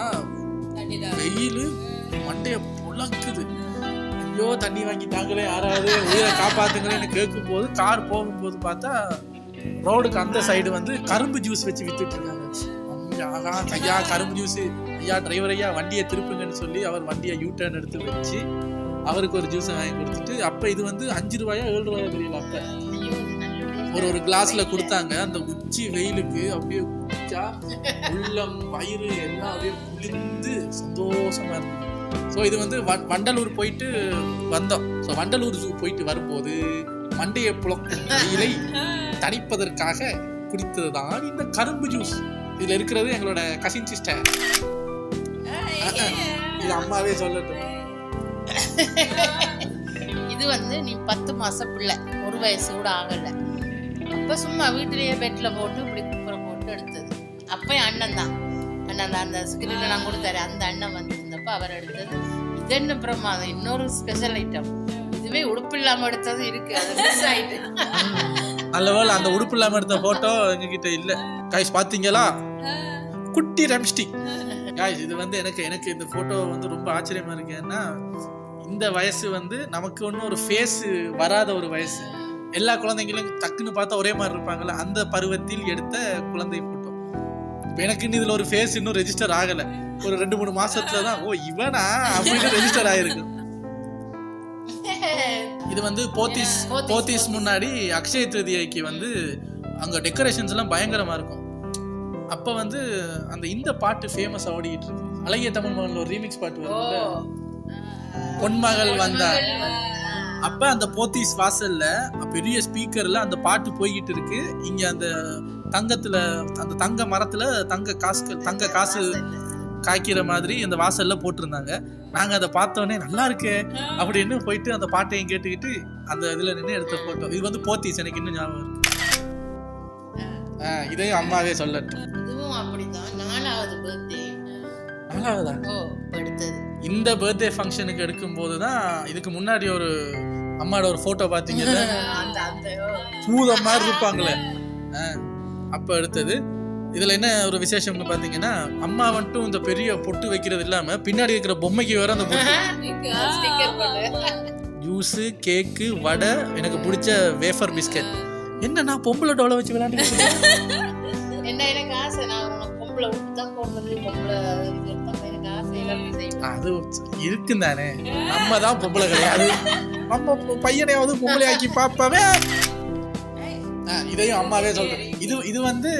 வெயில் மண்டைய புழக்குது. ஐயோ தண்ணி வாங்கிட்டாங்களே, யாராவது உயிரை காப்பாத்துங்களேன்னு கேட்கும் போது கார் போகும்போது பார்த்தா ரோடுக்கு அந்த சைடு வந்து கரும்பு ஜூஸ் வச்சு வித்துட்டு இருக்காங்க. ஐயா கரும்பு ஜூஸ், ஐயா டிரைவர் ஐயா வண்டியை திருப்புங்கன்னு சொல்லி அவர் வண்டியை யூ டர்ன் எடுத்து வச்சு அவருக்கு ஒரு ஜூஸை வாங்கி கொடுத்துட்டு, அப்ப இது வந்து 5 ரூபாயா 7 ரூபாயா தெரியல, அப்ப ஒரு கிளாஸ்ல கொடுத்தாங்க. அந்த உச்சி வெயிலுக்கு அப்படியே குடிச்சா உள்ளம் வயிறு எல்லாம் அப்படியே குளிர்ந்து சந்தோஷமா இருந்தது. ஸோ இது வந்து வண்டலூர் போயிட்டு வந்தோம். ஸோ வண்டலூர் ஜூ போயிட்டு வரும்போது மண்டையை புழக்கும் வெயிலை தணிப்பதற்காக குடித்ததுதான் இந்த கரும்பு ஜூஸ். இதுல இருக்கிறது எங்களோட கசின் சிஸ்டர். இது அம்மாவே சொல்லட்டும். இது வந்து நீ 10 மாசம் பிள்ளை, 1 வயசு கூட ஆகல. அப்ப சும்மா வீட்டிலேயே பெட்ல போட்டு இப்படி குப்புறம் போட்டு எடுத்தது. அப்பயும் அண்ணன் தான் அந்த ஸ்கிரீன்ல நான் கொடுத்தாரு. அந்த அண்ணன் வந்திருந்தப்ப அவர் எடுத்தது. இது என்ன பிரமாதம், இன்னொரு ஸ்பெஷல் ஐட்டம். இதுவே உடுப்பு இல்லாம எடுத்தது இருக்கு, அது மிஸ் ஆயிட்டு. நல்லவேளை அந்த உடுப்பு இல்லாம எடுத்த போட்டோ எங்க கிட்ட இல்ல. கைஸ் பாத்தீங்களா, குட்டி ரெம்ஸ்டிக். கைஸ் இது வந்து எனக்கு இந்த போட்டோ வந்து ரொம்ப ஆச்சரியமா இருக்கு. ஏன்னா இந்த வயசு வந்து நமக்கு ஒன்றும் ஒரு ஃபேஸ் வராத ஒரு வயசு. எல்லா குழந்தைங்களும் டக்குன்னு பார்த்தா ஒரே மாதிரி இருப்பாங்கல்ல, அந்த பருவத்தில் எடுத்த குழந்தை போட்டோ. இப்போ எனக்கு இதுல ஒரு ஃபேஸ் இன்னும் ரெஜிஸ்டர் ஆகல. ஒரு 2-3 மாசத்துல தான் ஓ இவனா அப்படின்னு ரெஜிஸ்டர் ஆயிருக்கு. இது வந்து போத்தீஸ் முன்னாடி அக்ஷய திருதியைக்கு வந்து அங்க டெக்கரேஷன்ஸ் எல்லாம் பயங்கரமா இருக்கும். அப்ப வந்து அந்த இந்த பாட்டு ஃபேமஸ் ஓடிட்டு இருக்கு. அழகிய தமிழ் மகன்ல ஒரு ரீமிக்ஸ் பாட்டு வருது, பொன்மகள் வந்தார். அப்ப அந்த போத்தீஸ் வாசல்ல பெரிய ஸ்பீக்கர்ல அந்த பாட்டு போய்கிட்டு இருக்கு. இங்க அந்த தங்கத்துல, அந்த தங்க மரத்துல தங்க காசு காய்க்கிற மாதிரி அந்த வாசல்ல போட்டிருந்தாங்க. நாங்க அதை பார்த்தோன்னே நல்லா இருக்கு அப்படின்னு போயிட்டு அந்த பாட்டையும் கேட்டுக்கிட்டு அந்த இதுல நின்று எடுத்த போட்டோ. இது வந்து போத்தீஸ், எனக்கு இன்னும் ஞாபகம் இருக்கு. இதையும் அம்மாவே சொல்லட்டும். இதுவும் அப்படிதான். 4வது பர்த்டே. 4வதா? எடுத்தது. இந்த பர்த்டே ஃபங்க்ஷனுக்கு எடுக்கும் போதுதான், இதுக்கு முன்னாடி ஒரு அம்மாவோட ஒரு போட்டோ பாத்தீங்கல்ல, பூதம் மாதிரி இருப்பாங்களே, அப்ப எடுத்தது. இதுல என்ன ஒரு விசேஷம்னு பாத்தீங்கன்னா, அம்மா வந்துட்டு இந்த பெரிய பொட்டு வைக்கிறது இல்லாம பின்னாடி இருக்கிற பொம்மைக்கு வேற அந்த ஜூஸ், கேக்கு, வடை, எனக்கு பிடிச்ச வேஃபர் பிஸ்கட். என்ன நான் பொம்பளை டோலை வச்சு விளையாண்டு என்ன எனக்கு ஆசை, நான் பொம்பளை தான் போடுறது, பொம்பளை எனக்கு ஆசை. அது இருக்கும் தானே, நம்ம தான் பொம்பளை கிடையாது, நம்ம பையனையாவது பொம்பளை ஆக்கி பாப்பாவே. இதையும் அம்மாவே சொல்றேன். இது வந்து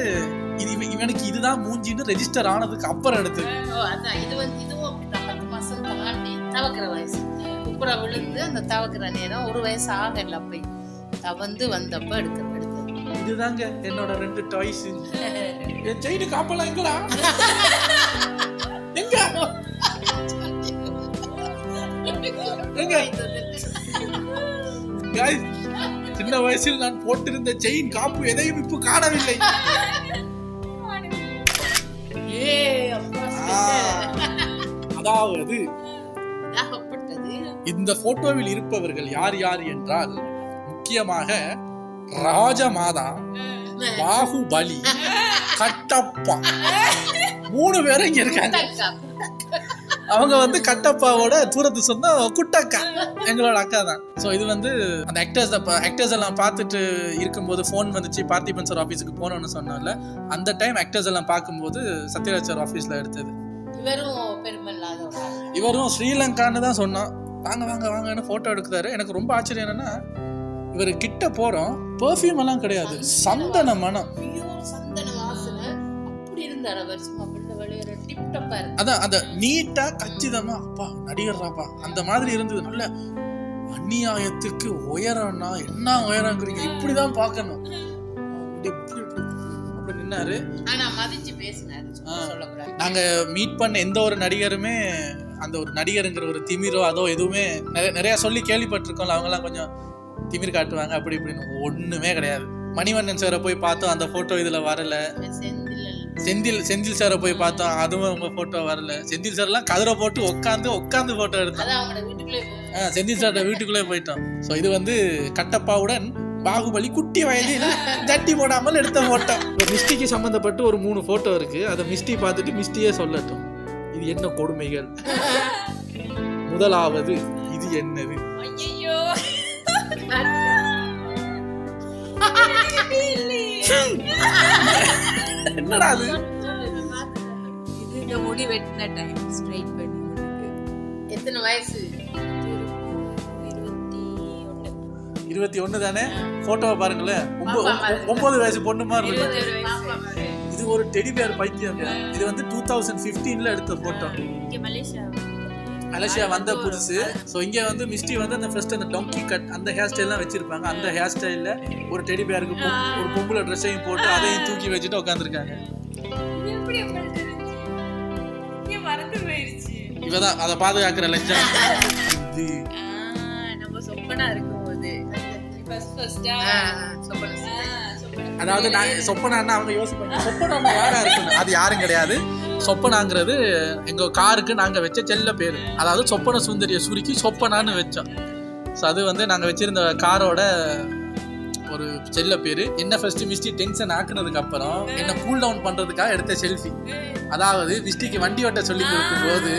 இவனுக்கு இதுதான் மூஞ்சின்னு ரெஜிஸ்டர் ஆனதுக்கு அப்புறம் எடுத்து. இது வந்து இதுவும் அப்படிதான். 10 மாசம் தாண்டி தவக்கிற வயசு, குப்புற விழுந்து அந்த தவக்கிற நேரம் 1 வயசு ஆகல. அப்ப தவந்து வந்தப்ப எடுத்து இதுதாங்க என்னோட 2 டாய்ஸ். என் செயின் காப்பலாம் எங்கடா, எங்க எங்க guys, சின்ன வயசில் நான் போட்டிருந்த செயின் காப்பு எதையும் இப்போ காணவில்லை. அதாவது இந்த போட்டோவில் இருப்பவர்கள் யார் யார் என்றால் முக்கியமாக ராஜமாதா, பாகுபலி, கட்டப்பா 3 பேரும் இங்க இருக்காங்க. அவங்க வந்து கட்டப்பாவோட தூரத்து சொன்னா குட்டக்கா எங்களோட அக்கா தான். ஸோ இது வந்து அந்த ஆக்டர்ஸ் எல்லாம் பார்த்துட்டு இருக்கும்போது ஃபோன் வந்துச்சு, பார்த்திபன் சார் ஆஃபீஸுக்கு போனோன்னு சொன்னால அந்த டைம் ஆக்டர்ஸ் எல்லாம் பார்க்கும்போது சத்யராஜ் சார் ஆஃபீஸில் எடுத்தது. இவரும் ஸ்ரீலங்கான்னு தான் சொன்னான். வாங்க வாங்க வாங்கன்னு ஃபோட்டோ எடுக்கிறாரு. எனக்கு ரொம்ப ஆச்சரியம் என்னன்னா, இவர் கிட்ட போகிறோம், பெர்ஃப்யூம் எல்லாம் கிடையாது, சந்தன மனம். அதான் அந்த நீட்டா கச்சிதமா அப்பா நடிகர்றாப்பா அந்த மாதிரி இருந்தது. நல்ல அந்நியாயத்துக்கு உயரம்னா என்ன உயரங்கிறீங்க, இப்படிதான் பார்க்கணும். அப்படி நின்னாரு. நாங்க மீட் பண்ண எந்த ஒரு நடிகருமே அந்த ஒரு நடிகருங்கிற ஒரு திமிரோ அதோ எதுவுமே நிறைய சொல்லி கேள்விப்பட்டிருக்கோம்ல, அவங்க எல்லாம் கொஞ்சம் திமிர் காட்டுவாங்க அப்படி இப்படின்னு. ஒண்ணுமே கிடையாது. மணிவண்ணன் சாரை போய் பார்த்தோம், அந்த போட்டோ இதுல வரல. செந்தில் சாரை போய் பார்த்தோம், அதுவும் உங்க போட்டோ வரல. செந்தில் சார் எல்லாம் கதிரை போட்டு உட்காந்து போட்டோ எடுத்தோம். செந்தில் சார் வீட்டுக்குள்ளே போயிட்டோம். ஸோ இது வந்து கட்டப்பாவுடன் பாகுபலி குட்டி வயதில் ஜட்டி போடாமல் எடுத்த போட்டோ. மிஸ்டிக்கு சம்பந்தப்பட்டு ஒரு 3 போட்டோ இருக்கு. அதை மிஸ்டி பார்த்துட்டு மிஸ்டியே சொல்லட்டும் இது என்ன கொடுமைகள். முதலாவது இது என்னது? என்னடா அது? இது இந்த முடி வெட்டின டைம் ஸ்ட்ரைட் பண்ணி. எத்தனை வயசு? 21 தானே? போட்டோவை பாருங்களேன், 9 வயசு பொண்ணு மாதிரி இருக்கு. இது ஒரு டெடி பேர் பைத்தியம். இது வந்து 2015ல எடுத்த போட்டோ. மலேசியா வந்த புதுசு. ஸோ இங்கே வந்து மிஸ்டி வந்து அந்த ஃபர்ஸ்ட் அந்த டொங்கி கட் அந்த ஹேர் ஸ்டைல்லாம் வச்சிருப்பாங்க. அந்த ஹேர் ஸ்டைலில் ஒரு டெடி பேருக்கு ஒரு பொம்பளை ட்ரெஸ்ஸையும் போட்டு அதையும் தூக்கி வச்சுட்டு உட்காந்துருக்காங்க. இவதான் அதை பாதுகாக்கிற லட்சம். அதாவது நான் சொப்பனான்னா அவங்க யோசிப்பாங்க, சொப்பனா யாரா இருக்கணும். அது யாரும் கிடையாது. சொப்பனாங்கிறது எங்க காருக்கு நாங்க வச்ச செல்ல பேரு. அதாவது சொப்பன சுந்தரிய சுருக்கி சொப்பனான்னு வச்சோம். ஸோ அது வந்து நாங்க வச்சிருந்த காரோட ஒரு செல்ல பேரு. என்ன ஃபர்ஸ்ட் மிஸ்டி டென்ஷன் ஆக்குனதுக்கு அப்புறம் என்ன கூல் டவுன் பண்றதுக்காக எடுத்த செல்ஃபி. அதாவது மிஸ்டிக்கு வண்டி ஓட்ட சொல்லி கொடுக்கும் போது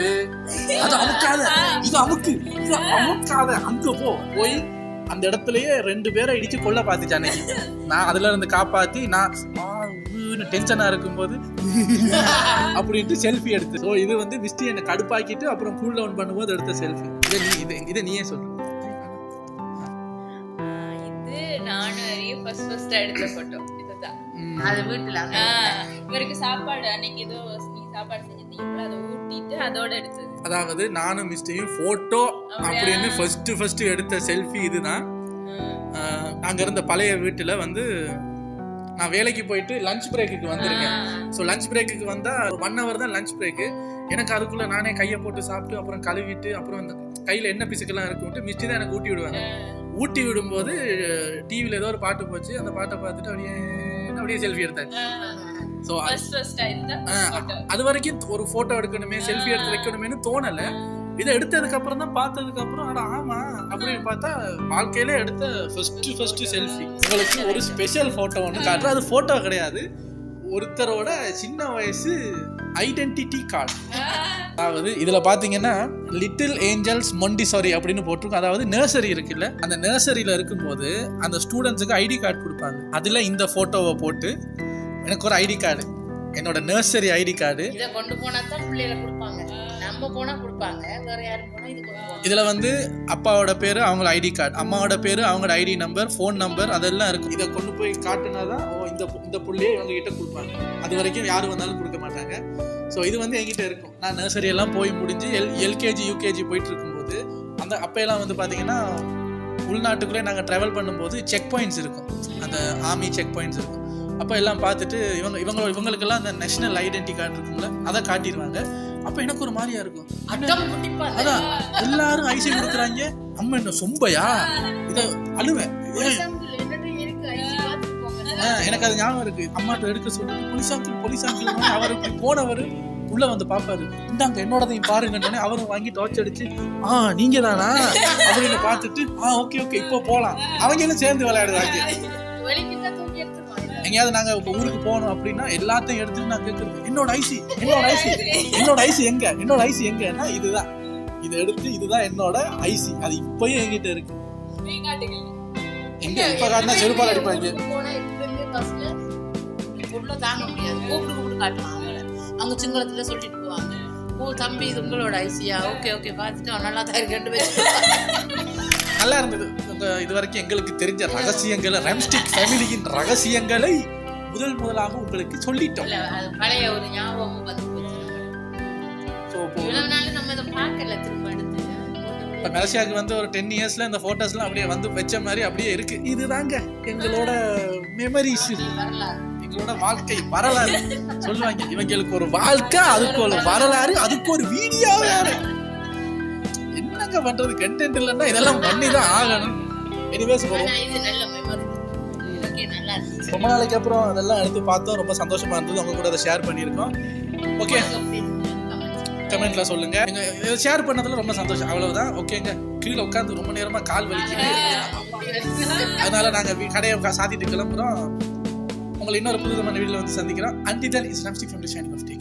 அது அமுக்காத அங்க போய் அந்த இடத்துலயே 2 பேரை இடிச்சு கொல்ல பார்த்துச்சானே. நான் அதுல இருந்து காப்பாத்தி நான் டென்ஷனா இருக்கும்போது அப்படின்ட்டு செல்ஃபி எடுத்து. ஸோ இது வந்து மிஸ்டி என்னை கடுப்பாக்கிட்டு அப்புறம் கூல் டவுன் பண்ணும்போது எடுத்த செல்ஃபி. இதை நீயே சொல்லு. இது நானும் ஃபர்ஸ்ட் எடுத்த போட்டோ. இதுதான் அது வீட்டுல இவருக்கு சாப்பாடு அன்னைக்கு ஏதோ நீ சாப்பாடு செஞ்சிருந்தீங்களா, அதை ஊட்டிட்டு அதோட எடுத்தது. அதாவது நானும் மிஸ்டியும் போட்டோ அப்படின்னு ஃபர்ஸ்ட் எடுத்த செல்ஃபி இதுதான். அங்க இருந்த பழைய வீட்டுல வந்து நான் வேலைக்கு போயிட்டு லஞ்ச் பிரேக்குக்கு வந்திருக்கேன். ஸோ லஞ்ச் பிரேக்குக்கு வந்தால் 1 hour தான் லஞ்ச் பிரேக்கு. எனக்கு அதுக்குள்ளே நானே கையை போட்டு சாப்பிட்டு அப்புறம் கழுவிட்டு அப்புறம் அந்த கையில் என்ன பிசுக்கெல்லாம் இருக்கும்ட்டு மிஸ்டி தான் எனக்கு ஊட்டி விடுவாங்க. ஊட்டி விடும்போது டிவியில் ஏதோ ஒரு பாட்டு போச்சு. அந்த பாட்டை பார்த்துட்டு அப்படியே செல்ஃபி எடுத்தாங்க. ஸோ அது வரைக்கும் ஒரு ஃபோட்டோ எடுக்கணுமே செல்ஃபி எடுத்து வைக்கணுமேனு தோணலை. இதை எடுத்ததுக்கு அப்புறம் தான் பார்த்ததுக்கு அப்புறம் அட ஆமா அப்படின்னு பார்த்தா வாழ்க்கையில எடுத்த ஃபர்ஸ்ட் செல்ஃபி. உங்களுக்கு ஒரு ஸ்பெஷல் போட்டோ ஒன்று காட்டுறேன். அது போட்டோ கிடையாது, ஒருத்தரோட சின்ன வயசு ஐடென்டிட்டி கார்டு. அதாவது இதுல பாத்தீங்கன்னா லிட்டில் ஏஞ்சல்ஸ் மொண்டிசாரி அப்படின்னு போட்டிருக்கும். அதாவது நர்சரி இருக்குல்ல, அந்த நர்சரியில இருக்கும்போது அந்த ஸ்டூடெண்ட்ஸுக்கு ஐடி கார்டு கொடுப்பாங்க. அதுல இந்த போட்டோவை போட்டு எனக்கு ஒரு ஐடி கார்டு, என்னோட நர்சரி ஐடி கார்டு. இதை கொண்டு போனா தான் பிள்ளைகளை கொடுப்பாங்க, நம்ம போனா கொடுப்பாங்க, வேற யாரும் போனா இது கொடுப்பாங்க. இதுல வந்து அப்பாவோட பேரு அவங்களோட ஐடி கார்டு, அம்மாவோட பேரு அவங்களோட ஐடி நம்பர், ஃபோன் நம்பர் அதெல்லாம் இருக்கும். இதை கொண்டு போய் காட்டுனாதான் இந்த புள்ளையே இவங்க கிட்ட கொடுப்பாங்க. அது வரைக்கும் யாரு வந்தாலும் கொடுக்க மாட்டாங்க. ஸோ இது வந்து என்கிட்ட இருக்கும். நான் நர்சரி எல்லாம் போய் முடிஞ்சு எல்கேஜி யூகேஜி போயிட்டு இருக்கும்போது அந்த அப்பெல்லாம் வந்து பார்த்தீங்கன்னா உள்நாட்டுக்குள்ளே நாங்கள் ட்ராவல் பண்ணும்போது செக் பாயிண்ட்ஸ் இருக்கும், அந்த ஆர்மி செக் பாயிண்ட்ஸ் இருக்கும். அப்போ எல்லாம் பார்த்துட்டு இவங்களுக்கெல்லாம் அந்த நேஷனல் ஐடென்டி கார்டு இருக்கும்ல, அதை காட்டிடுவாங்க. அப்ப எனக்கு ஒரு மாதிரியா இருக்கும். அடம் பிடிப்பாங்க. அதான் எல்லாரும் ஐசி கொடுக்குறாங்க, அம்மா என்ன சொம்பையா இத அழுவேன். எனக்கு அது ஞாபகம் இருக்கு. அம்மாட்ட எடுக்க சொல்லிட்டு போலீஸ் அங்கிள் அவர் இப்படி போனவர் உள்ள வந்து பாப்பாரு, இந்தாங்க என்னோடதையும் பாருங்கன்னு அவரும் வாங்கி டார்ச் அடிச்சு நீங்க தானா அப்படின்னு பார்த்துட்டு ஓகே இப்போ போலாம். அவங்க எல்லாம் சேர்ந்து விளையாடுறாங்க. எங்கேயாவது நாங்க இப்ப ஊருக்கு போனோம் அப்படின்னா எல்லாத்தையும் எடுத்துட்டு நான் கேட்கறது, என்னோட ஐசி எங்கன்னா இதுதான், இதை எடுத்து இதுதான் என்னோட ஐசி, அது இப்பயும் என்கிட்ட இருக்கு. எங்க இப்ப காட்டினா செருப்பால் அடிப்பாங்க. தாங்க முடியாது, கூப்பிட்டு காட்டுவாங்க. அவங்க சிங்களத்துல சொல்லிட்டு போவாங்க, தம்பி இது உங்களோட ஐசியா, ஓகே பார்த்துட்டு நல்லா தான் இருக்கு. நல்லா இருந்தது. இது வரைக்கும் எங்களுக்கு தெரிஞ்ச ரகசியங்களை, ரெம்ஸ்டிக் ஃபேமிலியின் ரகசியங்களை முதலாக உங்களுக்கு சொல்லிட்டோம். பழைய ஒரு ஞாபகம் வந்து நம்ம இதை பார்க்கல திரும்ப எடுத்து. இப்போ மலேசியாவுக்கு வந்து ஒரு 10 இயர்ஸ்ல இந்த போட்டோஸ்லாம் அப்படியே வந்து வச்ச மாதிரி அப்படியே இருக்கு. இதுதாங்க எங்களோட மெமரிஸ், எங்களோட வாழ்க்கை வரலாறு. சொல்லுவாங்க இவங்களுக்கு ஒரு வாழ்க்கை, அதுக்கு ஒரு வரலாறு, அதுக்கு ஒரு வீடியோ வேற. என்னங்க பண்றது, கண்டென்ட் இல்லைன்னா இதெல்லாம் பண்ணிதான் ஆகணும். எனிவேஸ் ரொம்ப நாளைக்கு அப்புறம் அதெல்லாம் எடுத்து பார்த்தோம், ரொம்ப சந்தோஷமா இருந்தது. அவங்க கூட அதை ஷேர் பண்ணியிருக்கோம். ஓகே, கமெண்ட்ல சொல்லுங்க. எங்க ஷேர் பண்ணதுல ரொம்ப சந்தோஷம். அவ்வளவுதான். ஓகேங்க, கீழே உட்காந்து ரொம்ப நேரமா கால் வலிக்குது, அதனால நாங்க கடையை சாத்திட்டு கிளம்புறோம். உங்களை இன்னொரு புதுவிதமான வீடியோல வந்து சந்திக்கிறோம். Until then, it's Ramstic from the Shining of Day.